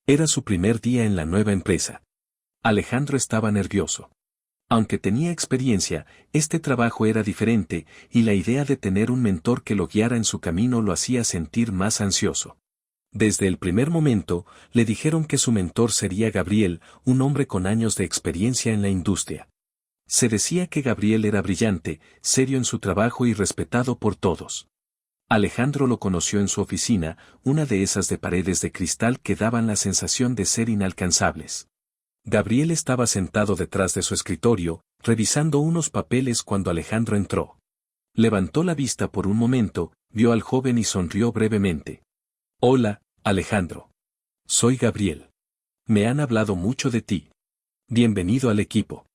Era su primer día en la nueva empresa. Alejandro estaba nervioso. Aunque tenía experiencia, este trabajo era diferente, y la idea de tener un mentor que lo guiara en su camino lo hacía sentir más ansioso. Desde el primer momento, le dijeron que su mentor sería Gabriel, un hombre con años de experiencia en la industria. Se decía que Gabriel era brillante, serio en su trabajo y respetado por todos. Alejandro lo conoció en su oficina, una de esas de paredes de cristal que daban la sensación de ser inalcanzables. Gabriel estaba sentado detrás de su escritorio, revisando unos papeles cuando Alejandro entró. Levantó la vista por un momento, vio al joven y sonrió brevemente. Hola, Alejandro. Soy Gabriel. Me han hablado mucho de ti. Bienvenido al equipo.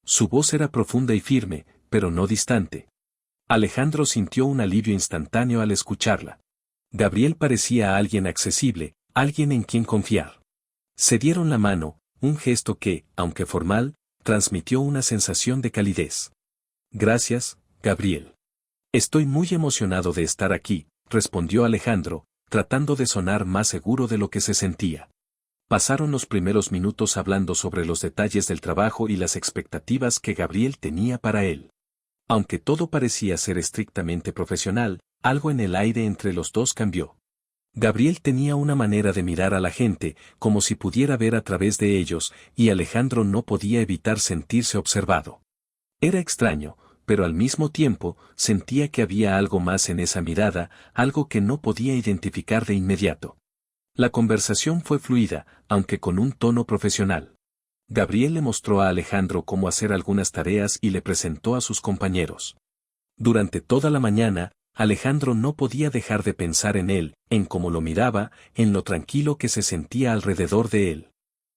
Su voz era profunda y firme, pero no distante. Alejandro sintió un alivio instantáneo al escucharla. Gabriel parecía alguien accesible, alguien en quien confiar. Se dieron la mano, un gesto que, aunque formal, transmitió una sensación de calidez. Gracias, Gabriel. Estoy muy emocionado de estar aquí, respondió Alejandro, tratando de sonar más seguro de lo que se sentía. Pasaron los primeros minutos hablando sobre los detalles del trabajo y las expectativas que Gabriel tenía para él. Aunque todo parecía ser estrictamente profesional, algo en el aire entre los dos cambió. Gabriel tenía una manera de mirar a la gente, como si pudiera ver a través de ellos, y Alejandro no podía evitar sentirse observado. Era extraño, pero al mismo tiempo, sentía que había algo más en esa mirada, algo que no podía identificar de inmediato. La conversación fue fluida, aunque con un tono profesional. Gabriel le mostró a Alejandro cómo hacer algunas tareas y le presentó a sus compañeros. Durante toda la mañana, Alejandro no podía dejar de pensar en él, en cómo lo miraba, en lo tranquilo que se sentía alrededor de él.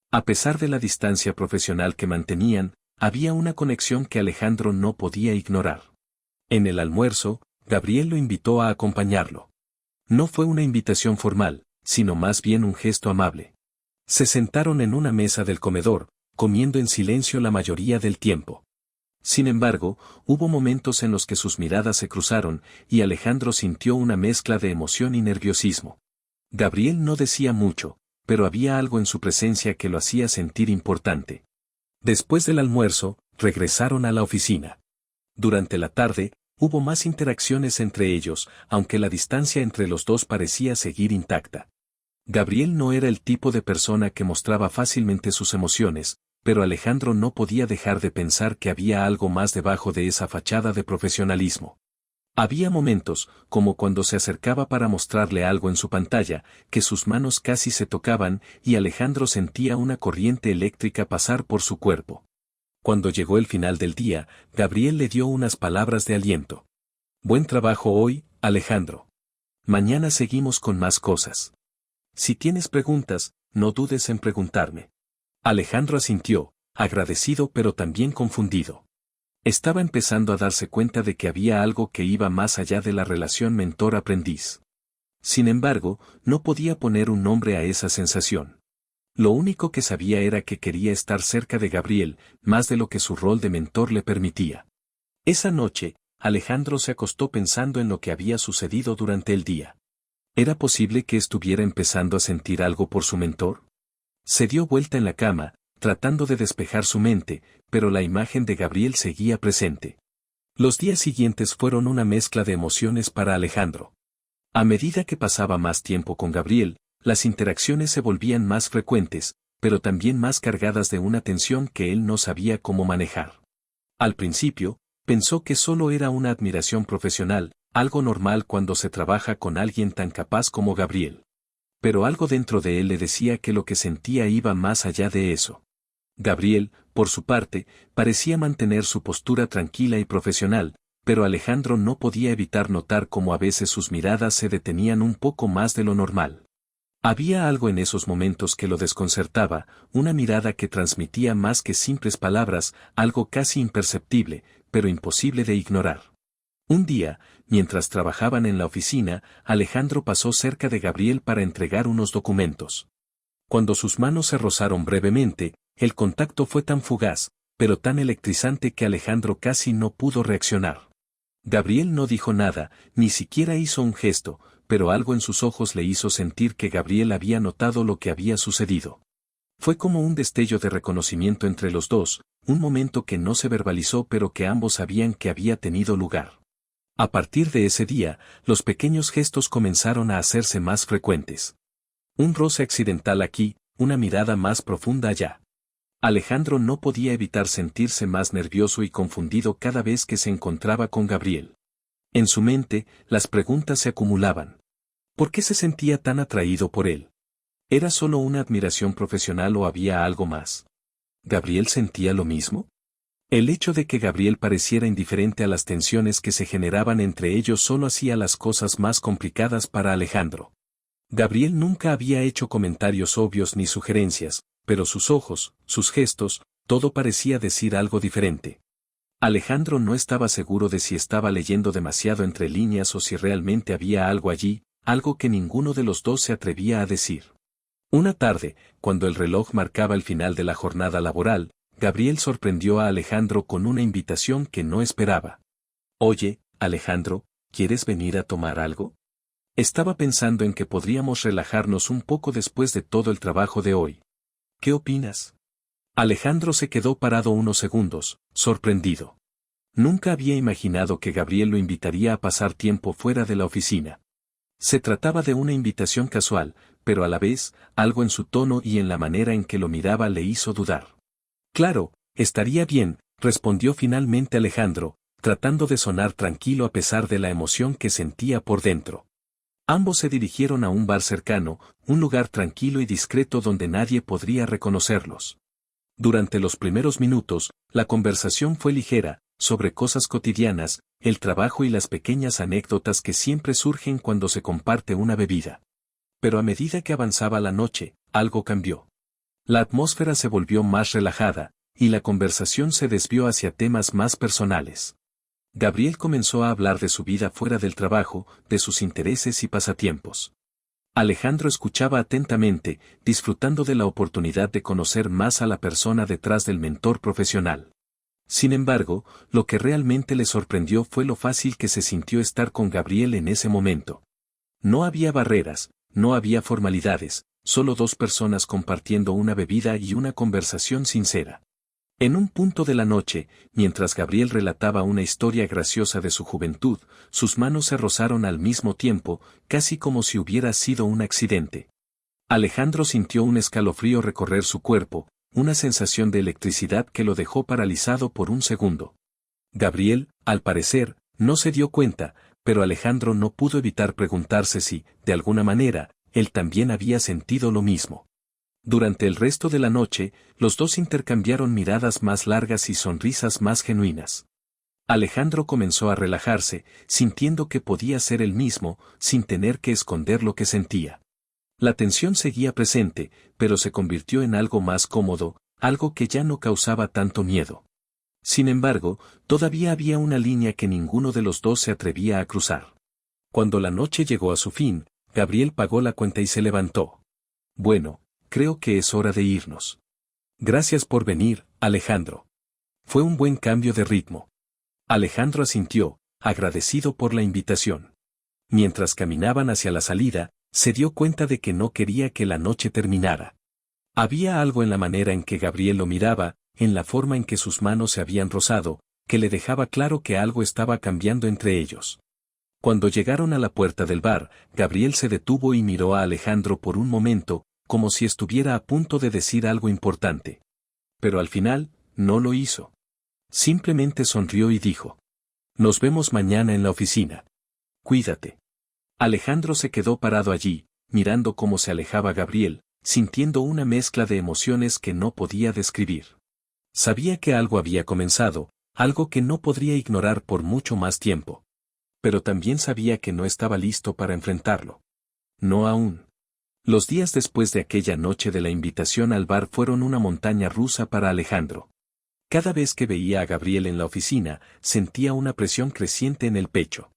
A pesar de la distancia profesional que mantenían, había una conexión que Alejandro no podía ignorar. En el almuerzo, Gabriel lo invitó a acompañarlo. No fue una invitación formal, sino más bien un gesto amable. Se sentaron en una mesa del comedor, comiendo en silencio la mayoría del tiempo. Sin embargo, hubo momentos en los que sus miradas se cruzaron, y Alejandro sintió una mezcla de emoción y nerviosismo. Gabriel no decía mucho, pero había algo en su presencia que lo hacía sentir importante. Después del almuerzo, regresaron a la oficina. Durante la tarde, hubo más interacciones entre ellos, aunque la distancia entre los dos parecía seguir intacta. Gabriel no era el tipo de persona que mostraba fácilmente sus emociones, pero Alejandro no podía dejar de pensar que había algo más debajo de esa fachada de profesionalismo. Había momentos, como cuando se acercaba para mostrarle algo en su pantalla, que sus manos casi se tocaban y Alejandro sentía una corriente eléctrica pasar por su cuerpo. Cuando llegó el final del día, Gabriel le dio unas palabras de aliento. Buen trabajo hoy, Alejandro. Mañana seguimos con más cosas. Si tienes preguntas, no dudes en preguntarme. Alejandro asintió, agradecido pero también confundido. Estaba empezando a darse cuenta de que había algo que iba más allá de la relación mentor-aprendiz. Sin embargo, no podía poner un nombre a esa sensación. Lo único que sabía era que quería estar cerca de Gabriel, más de lo que su rol de mentor le permitía. Esa noche, Alejandro se acostó pensando en lo que había sucedido durante el día. ¿Era posible que estuviera empezando a sentir algo por su mentor? Se dio vuelta en la cama, tratando de despejar su mente, pero la imagen de Gabriel seguía presente. Los días siguientes fueron una mezcla de emociones para Alejandro. A medida que pasaba más tiempo con Gabriel, las interacciones se volvían más frecuentes, pero también más cargadas de una tensión que él no sabía cómo manejar. Al principio, pensó que solo era una admiración profesional, algo normal cuando se trabaja con alguien tan capaz como Gabriel. Pero algo dentro de él le decía que lo que sentía iba más allá de eso. Gabriel, por su parte, parecía mantener su postura tranquila y profesional, pero Alejandro no podía evitar notar cómo a veces sus miradas se detenían un poco más de lo normal. Había algo en esos momentos que lo desconcertaba, una mirada que transmitía más que simples palabras, algo casi imperceptible, pero imposible de ignorar. Un día, mientras trabajaban en la oficina, Alejandro pasó cerca de Gabriel para entregar unos documentos. Cuando sus manos se rozaron brevemente, el contacto fue tan fugaz, pero tan electrizante que Alejandro casi no pudo reaccionar. Gabriel no dijo nada, ni siquiera hizo un gesto, pero algo en sus ojos le hizo sentir que Gabriel había notado lo que había sucedido. Fue como un destello de reconocimiento entre los dos, un momento que no se verbalizó pero que ambos sabían que había tenido lugar. A partir de ese día, los pequeños gestos comenzaron a hacerse más frecuentes. Un roce accidental aquí, una mirada más profunda allá. Alejandro no podía evitar sentirse más nervioso y confundido cada vez que se encontraba con Gabriel. En su mente, las preguntas se acumulaban. ¿Por qué se sentía tan atraído por él? ¿Era solo una admiración profesional o había algo más? ¿Gabriel sentía lo mismo? El hecho de que Gabriel pareciera indiferente a las tensiones que se generaban entre ellos solo hacía las cosas más complicadas para Alejandro. Gabriel nunca había hecho comentarios obvios ni sugerencias, pero sus ojos, sus gestos, todo parecía decir algo diferente. Alejandro no estaba seguro de si estaba leyendo demasiado entre líneas o si realmente había algo allí, algo que ninguno de los dos se atrevía a decir. Una tarde, cuando el reloj marcaba el final de la jornada laboral, Gabriel sorprendió a Alejandro con una invitación que no esperaba. «Oye, Alejandro, ¿quieres venir a tomar algo? Estaba pensando en que podríamos relajarnos un poco después de todo el trabajo de hoy. ¿Qué opinas?» Alejandro se quedó parado unos segundos, sorprendido. Nunca había imaginado que Gabriel lo invitaría a pasar tiempo fuera de la oficina. Se trataba de una invitación casual, pero a la vez, algo en su tono y en la manera en que lo miraba le hizo dudar. «Claro, estaría bien», respondió finalmente Alejandro, tratando de sonar tranquilo a pesar de la emoción que sentía por dentro. Ambos se dirigieron a un bar cercano, un lugar tranquilo y discreto donde nadie podría reconocerlos. Durante los primeros minutos, la conversación fue ligera, sobre cosas cotidianas, el trabajo y las pequeñas anécdotas que siempre surgen cuando se comparte una bebida. Pero a medida que avanzaba la noche, algo cambió. La atmósfera se volvió más relajada, y la conversación se desvió hacia temas más personales. Gabriel comenzó a hablar de su vida fuera del trabajo, de sus intereses y pasatiempos. Alejandro escuchaba atentamente, disfrutando de la oportunidad de conocer más a la persona detrás del mentor profesional. Sin embargo, lo que realmente le sorprendió fue lo fácil que se sintió estar con Gabriel en ese momento. No había barreras, no había formalidades, solo dos personas compartiendo una bebida y una conversación sincera. En un punto de la noche, mientras Gabriel relataba una historia graciosa de su juventud, sus manos se rozaron al mismo tiempo, casi como si hubiera sido un accidente. Alejandro sintió un escalofrío recorrer su cuerpo, una sensación de electricidad que lo dejó paralizado por un segundo. Gabriel, al parecer, no se dio cuenta, pero Alejandro no pudo evitar preguntarse si, de alguna manera, él también había sentido lo mismo. Durante el resto de la noche, los dos intercambiaron miradas más largas y sonrisas más genuinas. Alejandro comenzó a relajarse, sintiendo que podía ser él mismo, sin tener que esconder lo que sentía. La tensión seguía presente, pero se convirtió en algo más cómodo, algo que ya no causaba tanto miedo. Sin embargo, todavía había una línea que ninguno de los dos se atrevía a cruzar. Cuando la noche llegó a su fin, Gabriel pagó la cuenta y se levantó. «Bueno, creo que es hora de irnos. Gracias por venir, Alejandro. Fue un buen cambio de ritmo». Alejandro asintió, agradecido por la invitación. Mientras caminaban hacia la salida, se dio cuenta de que no quería que la noche terminara. Había algo en la manera en que Gabriel lo miraba, en la forma en que sus manos se habían rozado, que le dejaba claro que algo estaba cambiando entre ellos. Cuando llegaron a la puerta del bar, Gabriel se detuvo y miró a Alejandro por un momento, como si estuviera a punto de decir algo importante. Pero al final, no lo hizo. Simplemente sonrió y dijo: «Nos vemos mañana en la oficina. Cuídate». Alejandro se quedó parado allí, mirando cómo se alejaba Gabriel, sintiendo una mezcla de emociones que no podía describir. Sabía que algo había comenzado, algo que no podría ignorar por mucho más tiempo. Pero también sabía que no estaba listo para enfrentarlo. No aún. Los días después de aquella noche de la invitación al bar fueron una montaña rusa para Alejandro. Cada vez que veía a Gabriel en la oficina, sentía una presión creciente en el pecho.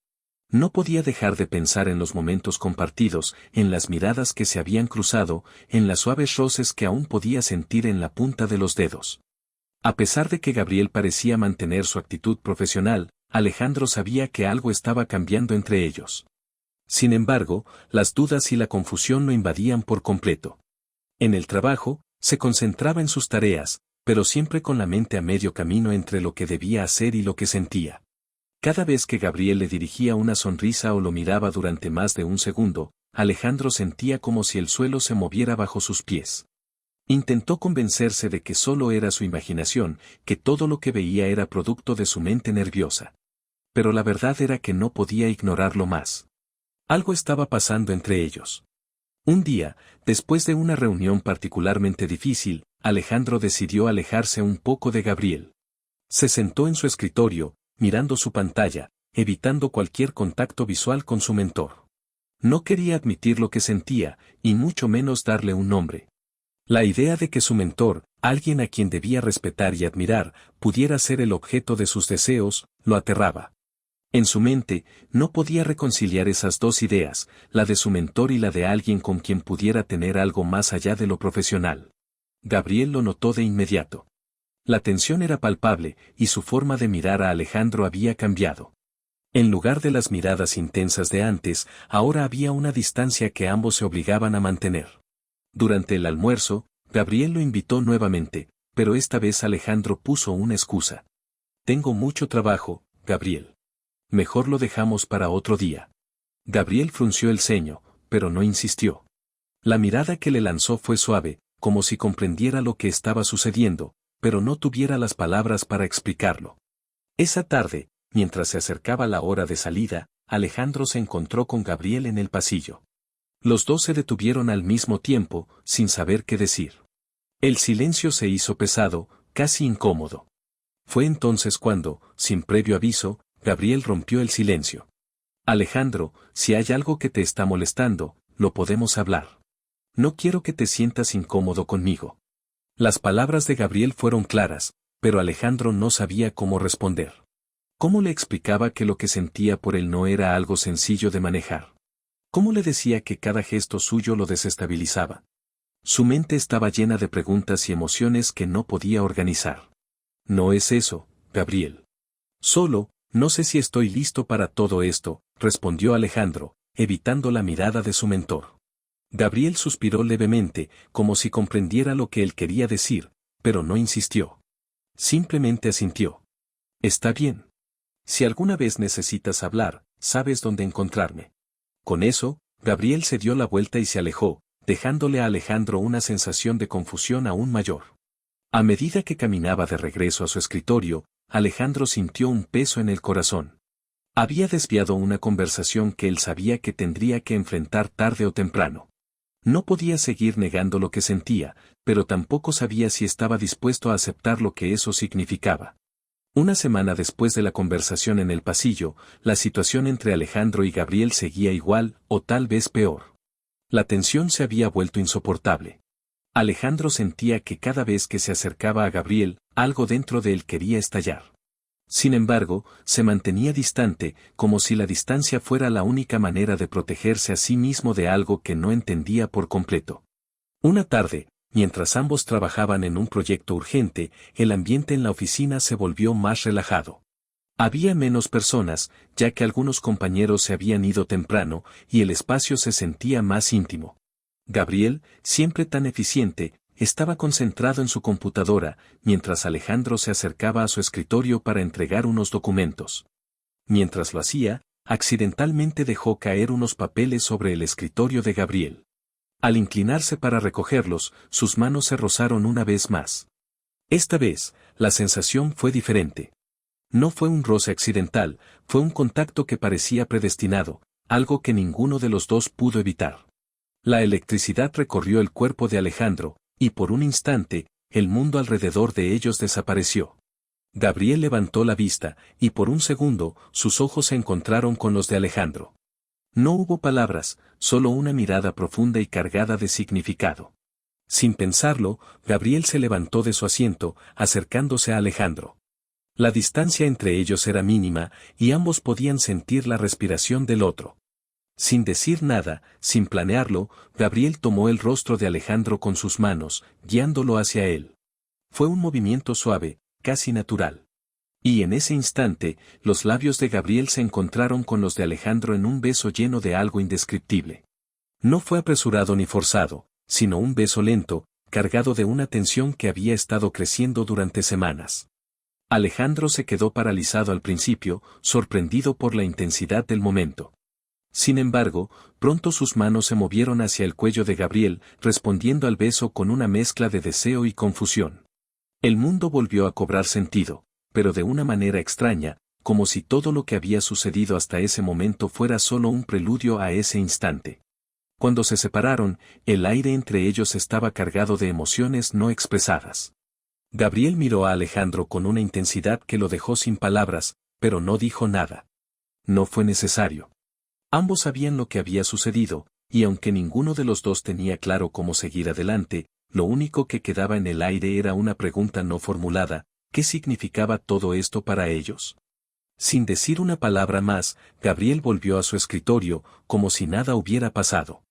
No podía dejar de pensar en los momentos compartidos, en las miradas que se habían cruzado, en las suaves roces que aún podía sentir en la punta de los dedos. A pesar de que Gabriel parecía mantener su actitud profesional, Alejandro sabía que algo estaba cambiando entre ellos. Sin embargo, las dudas y la confusión lo invadían por completo. En el trabajo, se concentraba en sus tareas, pero siempre con la mente a medio camino entre lo que debía hacer y lo que sentía. Cada vez que Gabriel le dirigía una sonrisa o lo miraba durante más de un segundo, Alejandro sentía como si el suelo se moviera bajo sus pies. Intentó convencerse de que solo era su imaginación, que todo lo que veía era producto de su mente nerviosa. Pero la verdad era que no podía ignorarlo más. Algo estaba pasando entre ellos. Un día, después de una reunión particularmente difícil, Alejandro decidió alejarse un poco de Gabriel. Se sentó en su escritorio, mirando su pantalla, evitando cualquier contacto visual con su mentor. No quería admitir lo que sentía, y mucho menos darle un nombre. La idea de que su mentor, alguien a quien debía respetar y admirar, pudiera ser el objeto de sus deseos, lo aterraba. En su mente, no podía reconciliar esas dos ideas, la de su mentor y la de alguien con quien pudiera tener algo más allá de lo profesional. Gabriel lo notó de inmediato. La tensión era palpable, y su forma de mirar a Alejandro había cambiado. En lugar de las miradas intensas de antes, ahora había una distancia que ambos se obligaban a mantener. Durante el almuerzo, Gabriel lo invitó nuevamente, pero esta vez Alejandro puso una excusa. Tengo mucho trabajo, Gabriel. Mejor lo dejamos para otro día. Gabriel frunció el ceño, pero no insistió. La mirada que le lanzó fue suave, como si comprendiera lo que estaba sucediendo, pero no tuviera las palabras para explicarlo. Esa tarde, mientras se acercaba la hora de salida, Alejandro se encontró con Gabriel en el pasillo. Los dos se detuvieron al mismo tiempo, sin saber qué decir. El silencio se hizo pesado, casi incómodo. Fue entonces cuando, sin previo aviso, Gabriel rompió el silencio. Alejandro, si hay algo que te está molestando, lo podemos hablar. No quiero que te sientas incómodo conmigo. Las palabras de Gabriel fueron claras, pero Alejandro no sabía cómo responder. ¿Cómo le explicaba que lo que sentía por él no era algo sencillo de manejar? ¿Cómo le decía que cada gesto suyo lo desestabilizaba? Su mente estaba llena de preguntas y emociones que no podía organizar. No es eso, Gabriel. Solo, no sé si estoy listo para todo esto, respondió Alejandro, evitando la mirada de su mentor. Gabriel suspiró levemente, como si comprendiera lo que él quería decir, pero no insistió. Simplemente asintió. Está bien. Si alguna vez necesitas hablar, sabes dónde encontrarme. Con eso, Gabriel se dio la vuelta y se alejó, dejándole a Alejandro una sensación de confusión aún mayor. A medida que caminaba de regreso a su escritorio, Alejandro sintió un peso en el corazón. Había desviado una conversación que él sabía que tendría que enfrentar tarde o temprano. No podía seguir negando lo que sentía, pero tampoco sabía si estaba dispuesto a aceptar lo que eso significaba. Una semana después de la conversación en el pasillo, la situación entre Alejandro y Gabriel seguía igual, o tal vez peor. La tensión se había vuelto insoportable. Alejandro sentía que cada vez que se acercaba a Gabriel, algo dentro de él quería estallar. Sin embargo, se mantenía distante, como si la distancia fuera la única manera de protegerse a sí mismo de algo que no entendía por completo. Una tarde, mientras ambos trabajaban en un proyecto urgente, el ambiente en la oficina se volvió más relajado. Había menos personas, ya que algunos compañeros se habían ido temprano, y el espacio se sentía más íntimo. Gabriel, siempre tan eficiente, estaba concentrado en su computadora, mientras Alejandro se acercaba a su escritorio para entregar unos documentos. Mientras lo hacía, accidentalmente dejó caer unos papeles sobre el escritorio de Gabriel. Al inclinarse para recogerlos, sus manos se rozaron una vez más. Esta vez, la sensación fue diferente. No fue un roce accidental, fue un contacto que parecía predestinado, algo que ninguno de los dos pudo evitar. La electricidad recorrió el cuerpo de Alejandro, y por un instante, el mundo alrededor de ellos desapareció. Gabriel levantó la vista, y por un segundo, sus ojos se encontraron con los de Alejandro. No hubo palabras, solo una mirada profunda y cargada de significado. Sin pensarlo, Gabriel se levantó de su asiento, acercándose a Alejandro. La distancia entre ellos era mínima, y ambos podían sentir la respiración del otro. Sin decir nada, sin planearlo, Gabriel tomó el rostro de Alejandro con sus manos, guiándolo hacia él. Fue un movimiento suave, casi natural. Y en ese instante, los labios de Gabriel se encontraron con los de Alejandro en un beso lleno de algo indescriptible. No fue apresurado ni forzado, sino un beso lento, cargado de una tensión que había estado creciendo durante semanas. Alejandro se quedó paralizado al principio, sorprendido por la intensidad del momento. Sin embargo, pronto sus manos se movieron hacia el cuello de Gabriel, respondiendo al beso con una mezcla de deseo y confusión. El mundo volvió a cobrar sentido, pero de una manera extraña, como si todo lo que había sucedido hasta ese momento fuera solo un preludio a ese instante. Cuando se separaron, el aire entre ellos estaba cargado de emociones no expresadas. Gabriel miró a Alejandro con una intensidad que lo dejó sin palabras, pero no dijo nada. No fue necesario. Ambos sabían lo que había sucedido, y aunque ninguno de los dos tenía claro cómo seguir adelante, lo único que quedaba en el aire era una pregunta no formulada: ¿qué significaba todo esto para ellos? Sin decir una palabra más, Gabriel volvió a su escritorio, como si nada hubiera pasado.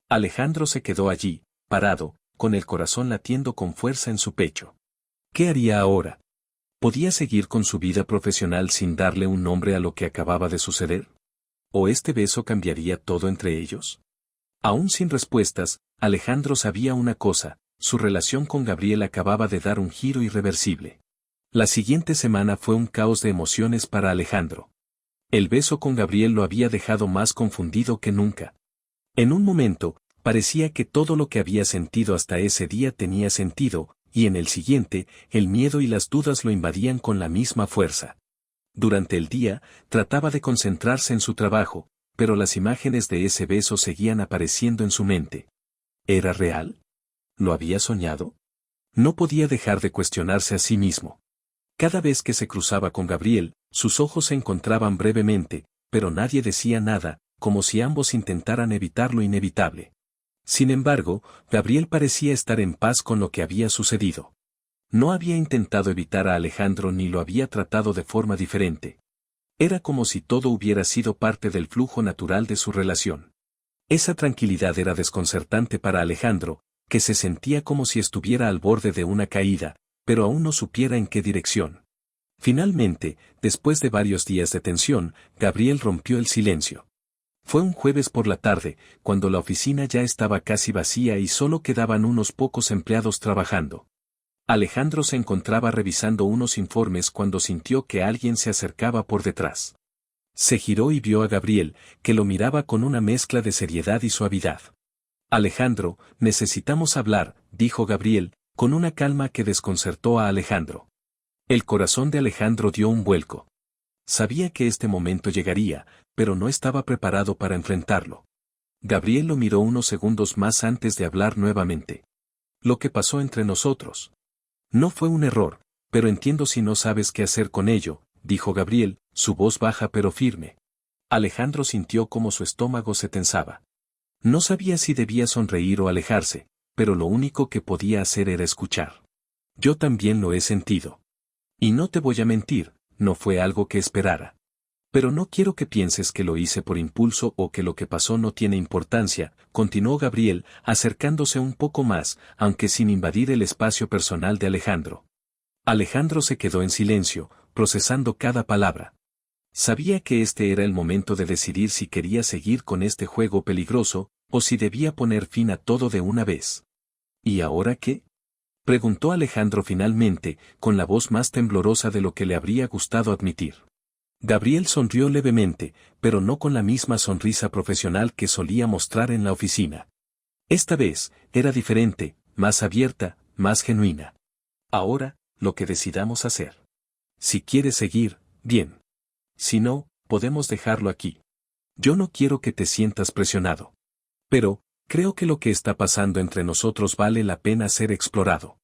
Alejandro se quedó allí, parado, con el corazón latiendo con fuerza en su pecho. ¿Qué haría ahora? ¿Podía seguir con su vida profesional sin darle un nombre a lo que acababa de suceder? ¿O este beso cambiaría todo entre ellos? Aún sin respuestas, Alejandro sabía una cosa: su relación con Gabriel acababa de dar un giro irreversible. La siguiente semana fue un caos de emociones para Alejandro. El beso con Gabriel lo había dejado más confundido que nunca. En un momento, parecía que todo lo que había sentido hasta ese día tenía sentido, y en el siguiente, el miedo y las dudas lo invadían con la misma fuerza. Durante el día, trataba de concentrarse en su trabajo, pero las imágenes de ese beso seguían apareciendo en su mente. ¿Era real? ¿Lo había soñado? No podía dejar de cuestionarse a sí mismo. Cada vez que se cruzaba con Gabriel, sus ojos se encontraban brevemente, pero nadie decía nada, como si ambos intentaran evitar lo inevitable. Sin embargo, Gabriel parecía estar en paz con lo que había sucedido. No había intentado evitar a Alejandro ni lo había tratado de forma diferente. Era como si todo hubiera sido parte del flujo natural de su relación. Esa tranquilidad era desconcertante para Alejandro, que se sentía como si estuviera al borde de una caída, pero aún no supiera en qué dirección. Finalmente, después de varios días de tensión, Gabriel rompió el silencio. Fue un jueves por la tarde, cuando la oficina ya estaba casi vacía y solo quedaban unos pocos empleados trabajando. Alejandro se encontraba revisando unos informes cuando sintió que alguien se acercaba por detrás. Se giró y vio a Gabriel, que lo miraba con una mezcla de seriedad y suavidad. «Alejandro, necesitamos hablar», dijo Gabriel, con una calma que desconcertó a Alejandro. El corazón de Alejandro dio un vuelco. Sabía que este momento llegaría, pero no estaba preparado para enfrentarlo. Gabriel lo miró unos segundos más antes de hablar nuevamente. «Lo que pasó entre nosotros. No fue un error, pero entiendo si no sabes qué hacer con ello», dijo Gabriel, su voz baja pero firme. Alejandro sintió como su estómago se tensaba. No sabía si debía sonreír o alejarse, pero lo único que podía hacer era escuchar. «Yo también lo he sentido. Y no te voy a mentir, no fue algo que esperara. Pero no quiero que pienses que lo hice por impulso o que lo que pasó no tiene importancia», continuó Gabriel, acercándose un poco más, aunque sin invadir el espacio personal de Alejandro. Alejandro se quedó en silencio, procesando cada palabra. Sabía que este era el momento de decidir si quería seguir con este juego peligroso, o si debía poner fin a todo de una vez. «¿Y ahora qué?», preguntó Alejandro finalmente, con la voz más temblorosa de lo que le habría gustado admitir. Gabriel sonrió levemente, pero no con la misma sonrisa profesional que solía mostrar en la oficina. Esta vez, era diferente, más abierta, más genuina. «Ahora, lo que decidamos hacer. Si quieres seguir, bien. Si no, podemos dejarlo aquí. Yo no quiero que te sientas presionado. Pero, creo que lo que está pasando entre nosotros vale la pena ser explorado».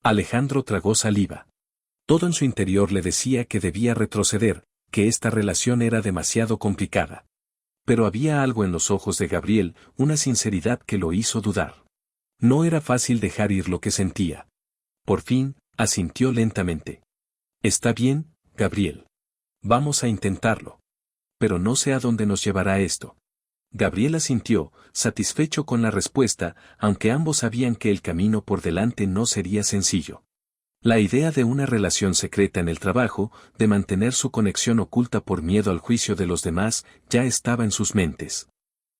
Alejandro tragó saliva. Todo en su interior le decía que debía retroceder, que esta relación era demasiado complicada. Pero había algo en los ojos de Gabriel, una sinceridad que lo hizo dudar. No era fácil dejar ir lo que sentía. Por fin, asintió lentamente. «Está bien, Gabriel. Vamos a intentarlo. Pero no sé a dónde nos llevará esto». Gabriel asintió, satisfecho con la respuesta, aunque ambos sabían que el camino por delante no sería sencillo. La idea de una relación secreta en el trabajo, de mantener su conexión oculta por miedo al juicio de los demás, ya estaba en sus mentes.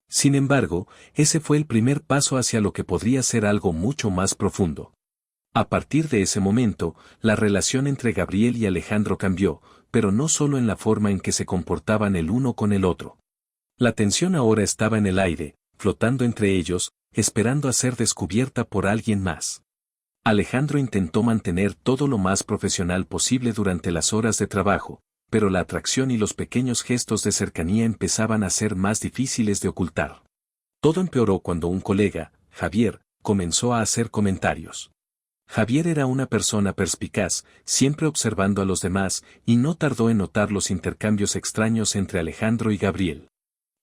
Sin embargo, ese fue el primer paso hacia lo que podría ser algo mucho más profundo. A partir de ese momento, la relación entre Gabriel y Alejandro cambió, pero no solo en la forma en que se comportaban el uno con el otro. La tensión ahora estaba en el aire, flotando entre ellos, esperando a ser descubierta por alguien más. Alejandro intentó mantener todo lo más profesional posible durante las horas de trabajo, pero la atracción y los pequeños gestos de cercanía empezaban a ser más difíciles de ocultar. Todo empeoró cuando un colega, Javier, comenzó a hacer comentarios. Javier era una persona perspicaz, siempre observando a los demás, y no tardó en notar los intercambios extraños entre Alejandro y Gabriel.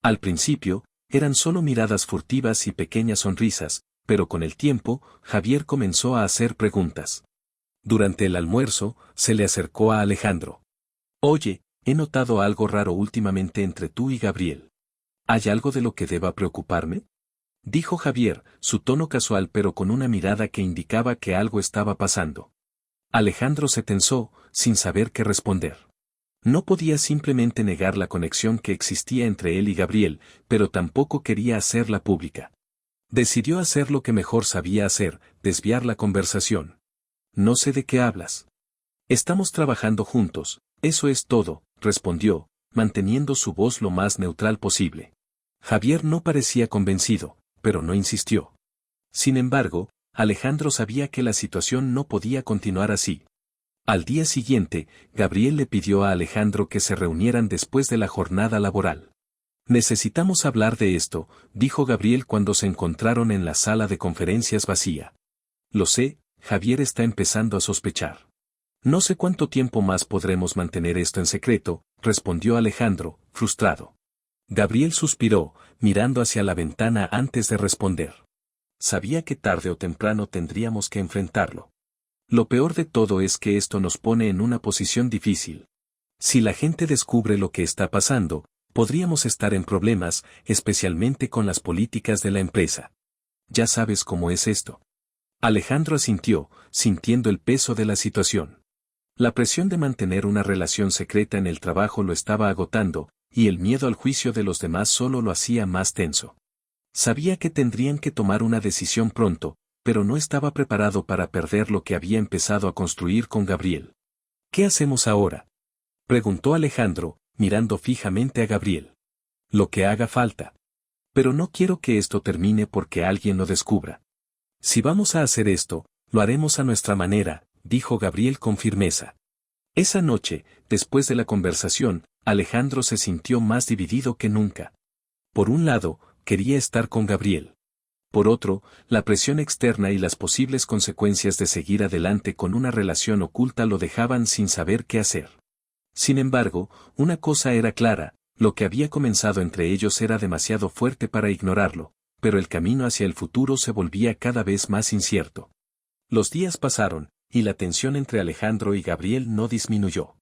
Al principio, eran solo miradas furtivas y pequeñas sonrisas, pero con el tiempo, Javier comenzó a hacer preguntas. Durante el almuerzo, se le acercó a Alejandro. «Oye, he notado algo raro últimamente entre tú y Gabriel. ¿Hay algo de lo que deba preocuparme?», dijo Javier, su tono casual pero con una mirada que indicaba que algo estaba pasando. Alejandro se tensó, sin saber qué responder. No podía simplemente negar la conexión que existía entre él y Gabriel, pero tampoco quería hacerla pública. Decidió hacer lo que mejor sabía hacer, desviar la conversación. «No sé de qué hablas». «Estamos trabajando juntos, eso es todo», respondió, manteniendo su voz lo más neutral posible. Javier no parecía convencido, pero no insistió. Sin embargo, Alejandro sabía que la situación no podía continuar así. Al día siguiente, Gabriel le pidió a Alejandro que se reunieran después de la jornada laboral. «Necesitamos hablar de esto», dijo Gabriel cuando se encontraron en la sala de conferencias vacía. «Lo sé», Javier está empezando a sospechar. «No sé cuánto tiempo más podremos mantener esto en secreto», respondió Alejandro, frustrado. Gabriel suspiró, mirando hacia la ventana antes de responder. Sabía que tarde o temprano tendríamos que enfrentarlo. Lo peor de todo es que esto nos pone en una posición difícil. Si la gente descubre lo que está pasando, podríamos estar en problemas, especialmente con las políticas de la empresa. Ya sabes cómo es esto. Alejandro asintió, sintiendo el peso de la situación. La presión de mantener una relación secreta en el trabajo lo estaba agotando, y el miedo al juicio de los demás solo lo hacía más tenso. Sabía que tendrían que tomar una decisión pronto, pero no estaba preparado para perder lo que había empezado a construir con Gabriel. «¿Qué hacemos ahora?», preguntó Alejandro, mirando fijamente a Gabriel. «Lo que haga falta. Pero no quiero que esto termine porque alguien lo descubra. Si vamos a hacer esto, lo haremos a nuestra manera», dijo Gabriel con firmeza. Esa noche, después de la conversación, Alejandro se sintió más dividido que nunca. Por un lado, quería estar con Gabriel. Por otro, la presión externa y las posibles consecuencias de seguir adelante con una relación oculta lo dejaban sin saber qué hacer. Sin embargo, una cosa era clara, lo que había comenzado entre ellos era demasiado fuerte para ignorarlo, pero el camino hacia el futuro se volvía cada vez más incierto. Los días pasaron, y la tensión entre Alejandro y Gabriel no disminuyó.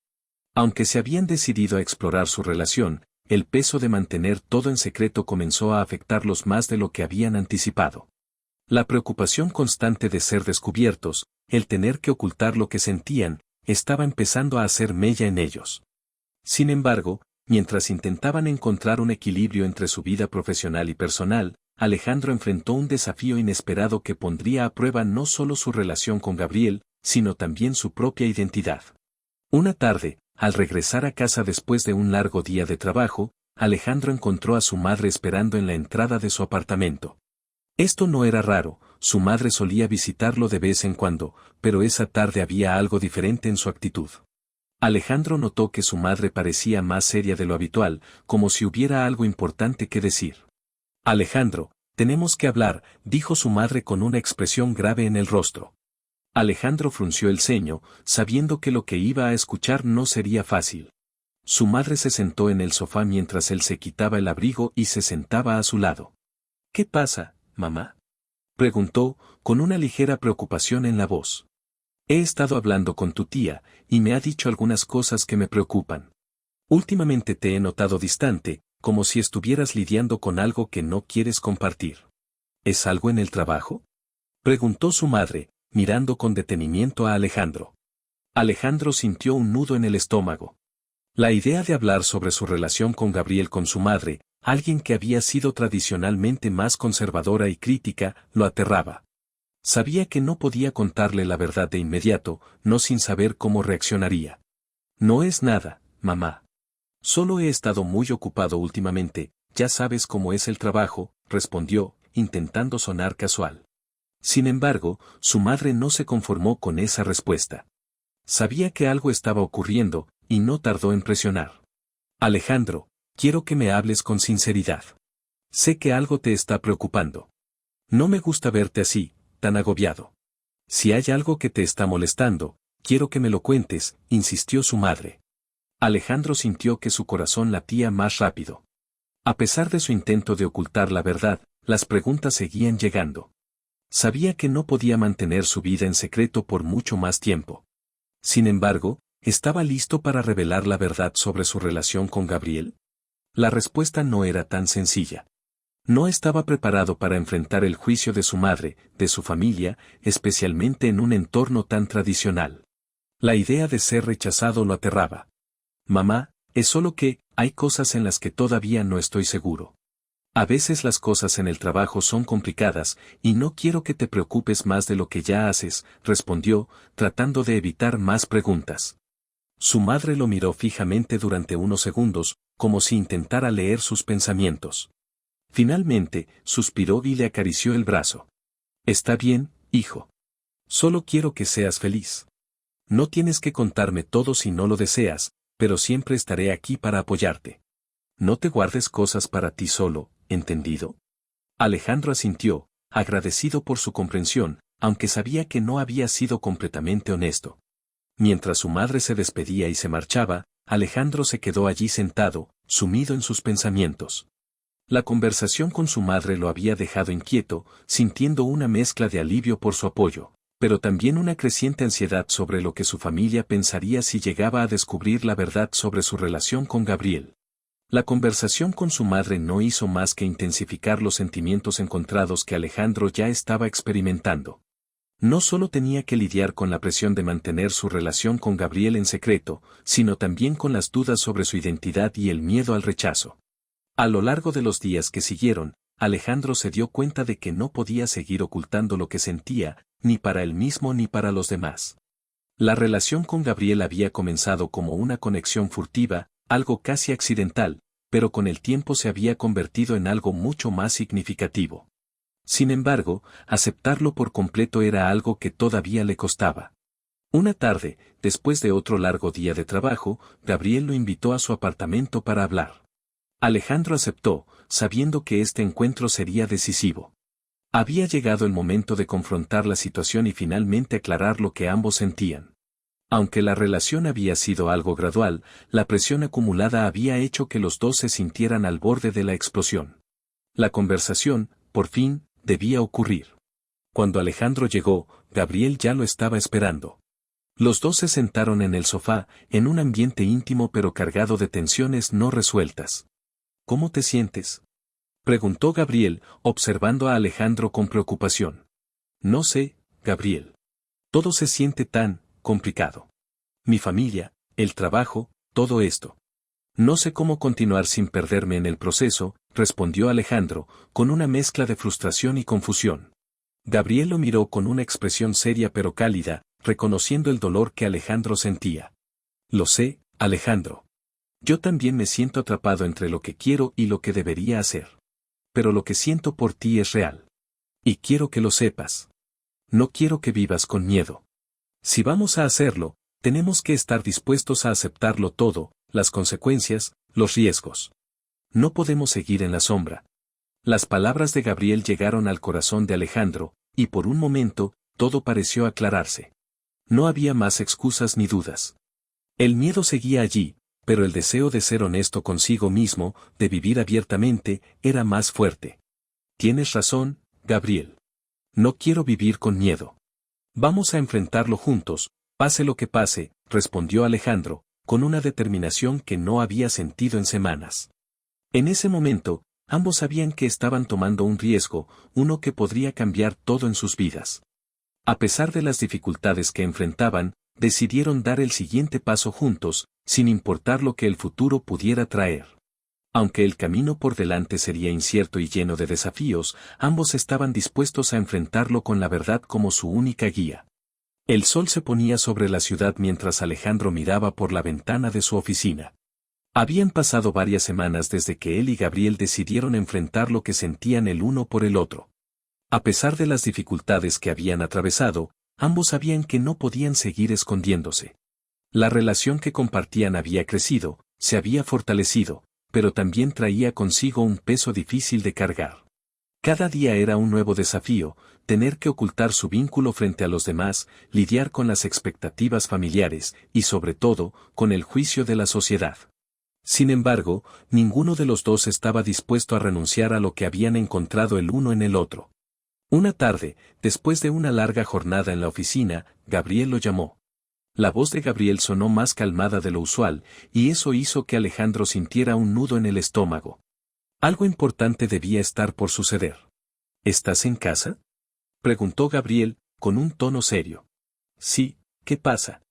Aunque se habían decidido a explorar su relación, el peso de mantener todo en secreto comenzó a afectarlos más de lo que habían anticipado. La preocupación constante de ser descubiertos, el tener que ocultar lo que sentían, estaba empezando a hacer mella en ellos. Sin embargo, mientras intentaban encontrar un equilibrio entre su vida profesional y personal, Alejandro enfrentó un desafío inesperado que pondría a prueba no solo su relación con Gabriel, sino también su propia identidad. Una tarde, al regresar a casa después de un largo día de trabajo, Alejandro encontró a su madre esperando en la entrada de su apartamento. Esto no era raro, su madre solía visitarlo de vez en cuando, pero esa tarde había algo diferente en su actitud. Alejandro notó que su madre parecía más seria de lo habitual, como si hubiera algo importante que decir. «Alejandro, tenemos que hablar», dijo su madre con una expresión grave en el rostro. Alejandro frunció el ceño, sabiendo que lo que iba a escuchar no sería fácil. Su madre se sentó en el sofá mientras él se quitaba el abrigo y se sentaba a su lado. «¿Qué pasa, mamá?», preguntó, con una ligera preocupación en la voz. «He estado hablando con tu tía, y me ha dicho algunas cosas que me preocupan. Últimamente te he notado distante, como si estuvieras lidiando con algo que no quieres compartir». «¿Es algo en el trabajo?», preguntó su madre, mirando con detenimiento a Alejandro. Alejandro sintió un nudo en el estómago. La idea de hablar sobre su relación con Gabriel con su madre, alguien que había sido tradicionalmente más conservadora y crítica, lo aterraba. Sabía que no podía contarle la verdad de inmediato, no sin saber cómo reaccionaría. No es nada, mamá. Solo he estado muy ocupado últimamente, ya sabes cómo es el trabajo, respondió, intentando sonar casual. Sin embargo, su madre no se conformó con esa respuesta. Sabía que algo estaba ocurriendo, y no tardó en presionar. Alejandro, quiero que me hables con sinceridad. Sé que algo te está preocupando. No me gusta verte así, tan agobiado. Si hay algo que te está molestando, quiero que me lo cuentes, insistió su madre. Alejandro sintió que su corazón latía más rápido. A pesar de su intento de ocultar la verdad, las preguntas seguían llegando. Sabía que no podía mantener su vida en secreto por mucho más tiempo. Sin embargo, ¿estaba listo para revelar la verdad sobre su relación con Gabriel? La respuesta no era tan sencilla. No estaba preparado para enfrentar el juicio de su madre, de su familia, especialmente en un entorno tan tradicional. La idea de ser rechazado lo aterraba. Mamá, es solo que, hay cosas en las que todavía no estoy seguro. A veces las cosas en el trabajo son complicadas, y no quiero que te preocupes más de lo que ya haces, respondió, tratando de evitar más preguntas. Su madre lo miró fijamente durante unos segundos, como si intentara leer sus pensamientos. Finalmente, suspiró y le acarició el brazo. Está bien, hijo. Solo quiero que seas feliz. No tienes que contarme todo si no lo deseas, pero siempre estaré aquí para apoyarte. No te guardes cosas para ti solo, ¿entendido? Alejandro asintió, agradecido por su comprensión, aunque sabía que no había sido completamente honesto. Mientras su madre se despedía y se marchaba, Alejandro se quedó allí sentado, sumido en sus pensamientos. La conversación con su madre lo había dejado inquieto, sintiendo una mezcla de alivio por su apoyo, pero también una creciente ansiedad sobre lo que su familia pensaría si llegaba a descubrir la verdad sobre su relación con Gabriel. La conversación con su madre no hizo más que intensificar los sentimientos encontrados que Alejandro ya estaba experimentando. No solo tenía que lidiar con la presión de mantener su relación con Gabriel en secreto, sino también con las dudas sobre su identidad y el miedo al rechazo. A lo largo de los días que siguieron, Alejandro se dio cuenta de que no podía seguir ocultando lo que sentía, ni para él mismo ni para los demás. La relación con Gabriel había comenzado como una conexión furtiva, algo casi accidental, pero con el tiempo se había convertido en algo mucho más significativo. Sin embargo, aceptarlo por completo era algo que todavía le costaba. Una tarde, después de otro largo día de trabajo, Gabriel lo invitó a su apartamento para hablar. Alejandro aceptó, sabiendo que este encuentro sería decisivo. Había llegado el momento de confrontar la situación y finalmente aclarar lo que ambos sentían. Aunque la relación había sido algo gradual, la presión acumulada había hecho que los dos se sintieran al borde de la explosión. La conversación, por fin, debía ocurrir. Cuando Alejandro llegó, Gabriel ya lo estaba esperando. Los dos se sentaron en el sofá, en un ambiente íntimo pero cargado de tensiones no resueltas. ¿Cómo te sientes?, preguntó Gabriel, observando a Alejandro con preocupación. No sé, Gabriel. Todo se siente tan complicado. Mi familia, el trabajo, todo esto. No sé cómo continuar sin perderme en el proceso, respondió Alejandro, con una mezcla de frustración y confusión. Gabriel lo miró con una expresión seria pero cálida, reconociendo el dolor que Alejandro sentía. Lo sé, Alejandro. Yo también me siento atrapado entre lo que quiero y lo que debería hacer. Pero lo que siento por ti es real. Y quiero que lo sepas. No quiero que vivas con miedo. Si vamos a hacerlo, tenemos que estar dispuestos a aceptarlo todo, las consecuencias, los riesgos. No podemos seguir en la sombra. Las palabras de Gabriel llegaron al corazón de Alejandro, y por un momento, todo pareció aclararse. No había más excusas ni dudas. El miedo seguía allí, pero el deseo de ser honesto consigo mismo, de vivir abiertamente, era más fuerte. Tienes razón, Gabriel. No quiero vivir con miedo. Vamos a enfrentarlo juntos, pase lo que pase, respondió Alejandro, con una determinación que no había sentido en semanas. En ese momento, ambos sabían que estaban tomando un riesgo, uno que podría cambiar todo en sus vidas. A pesar de las dificultades que enfrentaban, decidieron dar el siguiente paso juntos, sin importar lo que el futuro pudiera traer. Aunque el camino por delante sería incierto y lleno de desafíos, ambos estaban dispuestos a enfrentarlo con la verdad como su única guía. El sol se ponía sobre la ciudad mientras Alejandro miraba por la ventana de su oficina. Habían pasado varias semanas desde que él y Gabriel decidieron enfrentar lo que sentían el uno por el otro. A pesar de las dificultades que habían atravesado, ambos sabían que no podían seguir escondiéndose. La relación que compartían había crecido, se había fortalecido, pero también traía consigo un peso difícil de cargar. Cada día era un nuevo desafío, tener que ocultar su vínculo frente a los demás, lidiar con las expectativas familiares y sobre todo, con el juicio de la sociedad. Sin embargo, ninguno de los dos estaba dispuesto a renunciar a lo que habían encontrado el uno en el otro. Una tarde, después de una larga jornada en la oficina, Gabriel lo llamó. La voz de Gabriel sonó más calmada de lo usual, y eso hizo que Alejandro sintiera un nudo en el estómago. Algo importante debía estar por suceder. ¿Estás en casa?, preguntó Gabriel, con un tono serio. Sí, ¿qué pasa?,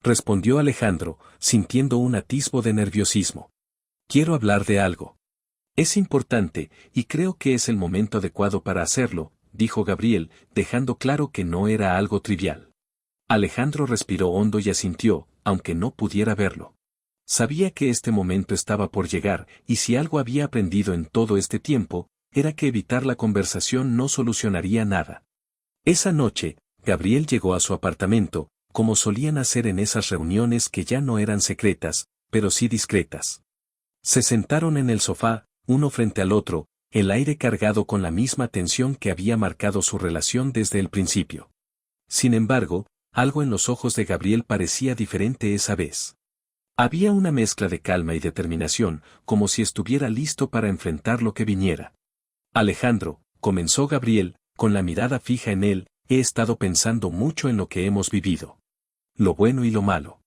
respondió Alejandro, sintiendo un atisbo de nerviosismo. Quiero hablar de algo. Es importante, y creo que es el momento adecuado para hacerlo, dijo Gabriel, dejando claro que no era algo trivial. Alejandro respiró hondo y asintió, aunque no pudiera verlo. Sabía que este momento estaba por llegar, y si algo había aprendido en todo este tiempo, era que evitar la conversación no solucionaría nada. Esa noche, Gabriel llegó a su apartamento, como solían hacer en esas reuniones que ya no eran secretas, pero sí discretas. Se sentaron en el sofá, uno frente al otro, el aire cargado con la misma tensión que había marcado su relación desde el principio. Sin embargo, algo en los ojos de Gabriel parecía diferente esa vez. Había una mezcla de calma y determinación, como si estuviera listo para enfrentar lo que viniera. Alejandro, comenzó Gabriel, con la mirada fija en él, he estado pensando mucho en lo que hemos vivido. Lo bueno y lo malo.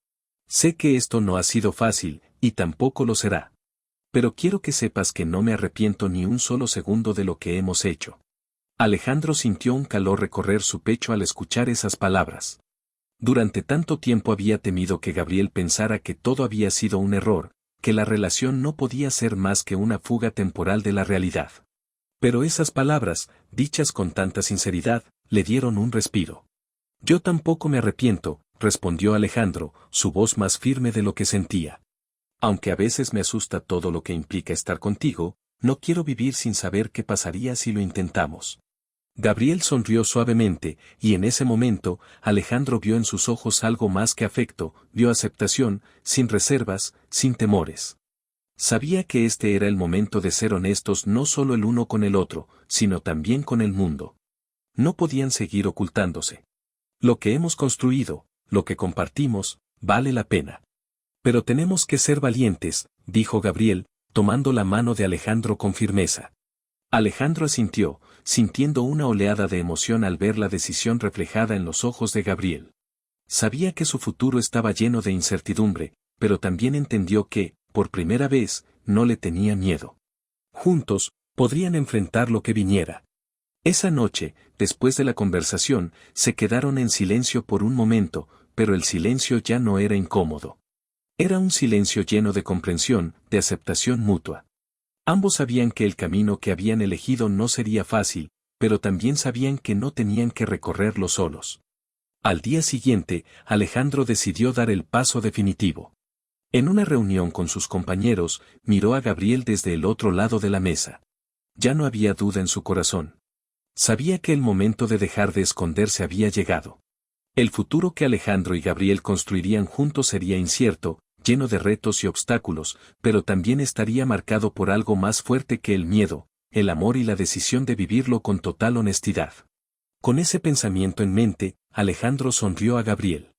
Sé que esto no ha sido fácil, y tampoco lo será. Pero quiero que sepas que no me arrepiento ni un solo segundo de lo que hemos hecho. Alejandro sintió un calor recorrer su pecho al escuchar esas palabras. Durante tanto tiempo había temido que Gabriel pensara que todo había sido un error, que la relación no podía ser más que una fuga temporal de la realidad. Pero esas palabras, dichas con tanta sinceridad, le dieron un respiro. Yo tampoco me arrepiento, respondió Alejandro, su voz más firme de lo que sentía. Aunque a veces me asusta todo lo que implica estar contigo, no quiero vivir sin saber qué pasaría si lo intentamos. Gabriel sonrió suavemente, y en ese momento, Alejandro vio en sus ojos algo más que afecto, vio aceptación, sin reservas, sin temores. Sabía que este era el momento de ser honestos no solo el uno con el otro, sino también con el mundo. No podían seguir ocultándose. Lo que hemos construido, lo que compartimos, vale la pena. Pero tenemos que ser valientes, dijo Gabriel, tomando la mano de Alejandro con firmeza. Alejandro asintió, sintiendo una oleada de emoción al ver la decisión reflejada en los ojos de Gabriel. Sabía que su futuro estaba lleno de incertidumbre, pero también entendió que, por primera vez, no le tenía miedo. Juntos, podrían enfrentar lo que viniera. Esa noche, después de la conversación, se quedaron en silencio por un momento, pero el silencio ya no era incómodo. Era un silencio lleno de comprensión, de aceptación mutua. Ambos sabían que el camino que habían elegido no sería fácil, pero también sabían que no tenían que recorrerlo solos. Al día siguiente, Alejandro decidió dar el paso definitivo. En una reunión con sus compañeros, miró a Gabriel desde el otro lado de la mesa. Ya no había duda en su corazón. Sabía que el momento de dejar de esconderse había llegado. El futuro que Alejandro y Gabriel construirían juntos sería incierto, lleno de retos y obstáculos, pero también estaría marcado por algo más fuerte que el miedo, el amor y la decisión de vivirlo con total honestidad. Con ese pensamiento en mente, Alejandro sonrió a Gabriel.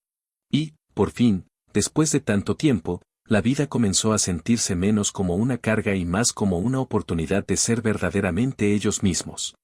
Y, por fin, después de tanto tiempo, la vida comenzó a sentirse menos como una carga y más como una oportunidad de ser verdaderamente ellos mismos.